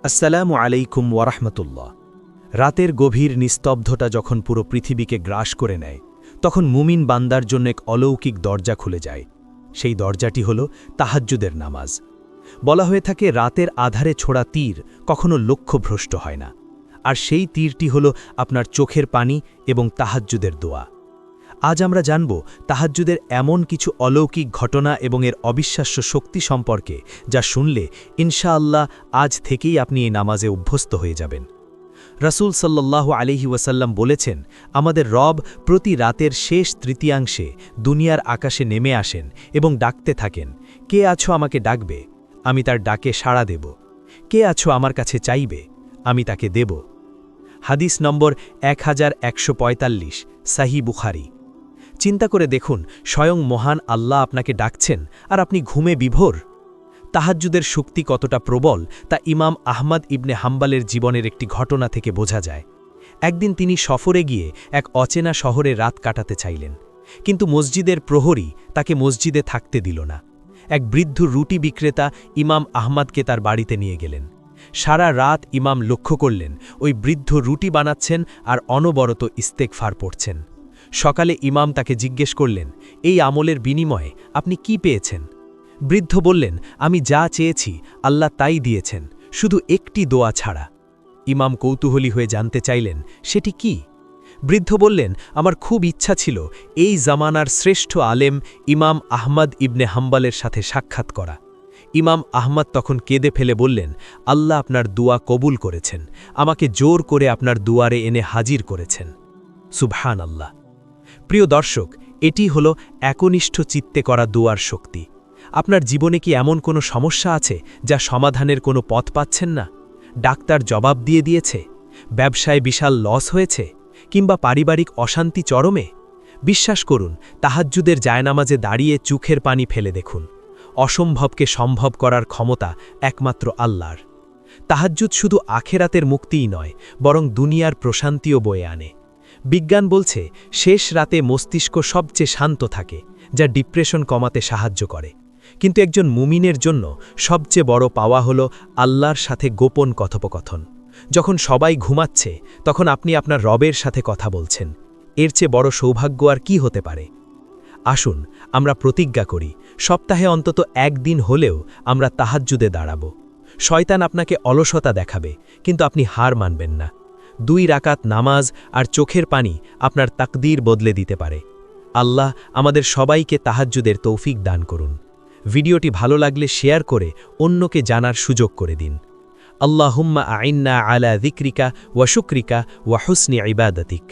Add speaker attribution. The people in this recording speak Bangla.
Speaker 1: আসসালামু আলাইকুম ওয়ারাহমাতুল্লাহ। রাতের গভীর নিস্তব্ধতা যখন পুরো পৃথিবীকে গ্রাস করে নেয়, তখন মুমিন বান্দার জন্য এক অলৌকিক দরজা খুলে যায়। সেই দরজাটি হল তাহাজ্জুদের নামাজ। বলা হয়ে থাকে, রাতের আধারে ছোড়া তীর কখনো লক্ষ্যভ্রষ্ট হয় না, আর সেই তীরটি হল আপনার চোখের পানি এবং তাহাজ্জুদের দোয়া। আজ আমরা জানব তাহাজ্জুদের এমন কিছু অলৌকিক ঘটনা এবং এর অবিশ্বাস্য শক্তি সম্পর্কে, যা শুনলে ইনশাআল্লাহ আজ থেকেই আপনি এই নামাজে অভ্যস্ত হয়ে যাবেন। রাসূল সাল্লাল্লাহু আলাইহি ওয়াসাল্লাম বলেছেন, আমাদের রব প্রতি রাতের শেষ তৃতীয়াংশে দুনিয়ার আকাশে নেমে আসেন এবং ডাকতে থাকেন, কে আছো আমাকে ডাকবে, আমি তার ডাকে সাড়া দেব। কে আছো আমার কাছে চাইবে, আমি তাকে দেব। হাদিস নম্বর 1145, সাহিহ বুখারী। চিন্তা করে দেখুন, স্বয়ং মহান আল্লাহ আপনাকে ডাকছেন আর আপনি ঘুমে বিভোর। তাহাজ্জুদের শক্তি কতটা প্রবল তা ইমাম আহমদ ইবনে হাম্বালের জীবনের একটি ঘটনা থেকে বোঝা যায়। একদিন তিনি সফরে গিয়ে এক অচেনা শহরে রাত কাটাতে চাইলেন, কিন্তু মসজিদের প্রহরী তাকে মসজিদে থাকতে দিল না। এক বৃদ্ধ রুটি বিক্রেতা ইমাম আহমদকে তার বাড়িতে নিয়ে গেলেন। সারা রাত ইমাম লক্ষ্য করলেন, ওই বৃদ্ধ রুটি বানাচ্ছেন আর অনবরত ইস্তেগফার পড়ছেন। সকালে ইমাম তাকে জিজ্ঞেস করলেন, এই আমলের বিনিময়ে আপনি কি পেয়েছেন? বৃদ্ধ বললেন, আমি যা চেয়েছি আল্লাহ তাই দিয়েছেন, শুধু একটি দোয়া ছাড়া। ইমাম কৌতূহলী হয়ে জানতে চাইলেন, সেটি কি? বৃদ্ধ বললেন, আমার খুব ইচ্ছা ছিল এই জামানার শ্রেষ্ঠ আলেম ইমাম আহমদ ইবনে হাম্বালের সাথে সাক্ষাৎ করা। ইমাম আহমদ তখন কেঁদে ফেলে বললেন, আল্লাহ আপনার দুয়া কবুল করেছেন, আমাকে জোর করে আপনার দুয়ারে এনে হাজির করেছেন। সুবহান আল্লাহ। প্রিয় দর্শক, এটি হল একনিষ্ঠ চিত্তে করা দুয়ার শক্তি। আপনার জীবনে কি এমন কোনো সমস্যা আছে যা সমাধানের কোনো পথ পাচ্ছেন না? ডাক্তার জবাব দিয়ে দিয়েছে, ব্যবসায় বিশাল লস হয়েছে, কিংবা পারিবারিক অশান্তি চরমে? বিশ্বাস করুন, তাহাজ্জুদের জায়নামাজে দাঁড়িয়ে চোখের পানি ফেলে দেখুন, অসম্ভবকে সম্ভব করার ক্ষমতা একমাত্র আল্লাহর। তাহাজ্জুদ শুধু আখেরাতের মুক্তিই নয়, বরং দুনিয়ার প্রশান্তিও বয়ে আনে। বিজ্ঞান বলছে, শেষ রাতে মস্তিষ্ক সবচেয়ে শান্ত থাকে, যা ডিপ্রেশন কমাতে সাহায্য করে। কিন্তু একজন মুমিনের জন্য সবচেয়ে বড় পাওয়া হল আল্লাহর সাথে গোপন কথোপকথন। যখন সবাই ঘুমাচ্ছে, তখন আপনি আপনার রবের সাথে কথা বলছেন। এর চেয়ে বড় সৌভাগ্য আর কি হতে পারে? আসুন আমরা প্রতিজ্ঞা করি, সপ্তাহে অন্তত একদিন হলেও আমরা তাহাজ্জুদে দাঁড়াব। শয়তান আপনাকে অলসতা দেখাবে, কিন্তু আপনি হার মানবেন না। 2 রাকাত নামাজ আর চোখের পানি আপনার তাকদীর বদলে দিতে পারে। আল্লাহ আমাদের সবাইকে তাহাজ্জুদের তৌফিক দান করুন। ভিডিওটি ভালো লাগলে শেয়ার করে অন্যকে জানার সুযোগ করে দিন। আল্লাহুম্মা আইন্না আলা যিকরিকা ওয়া শুকরিকা ওয়া হুসনি ইবাদাতিক।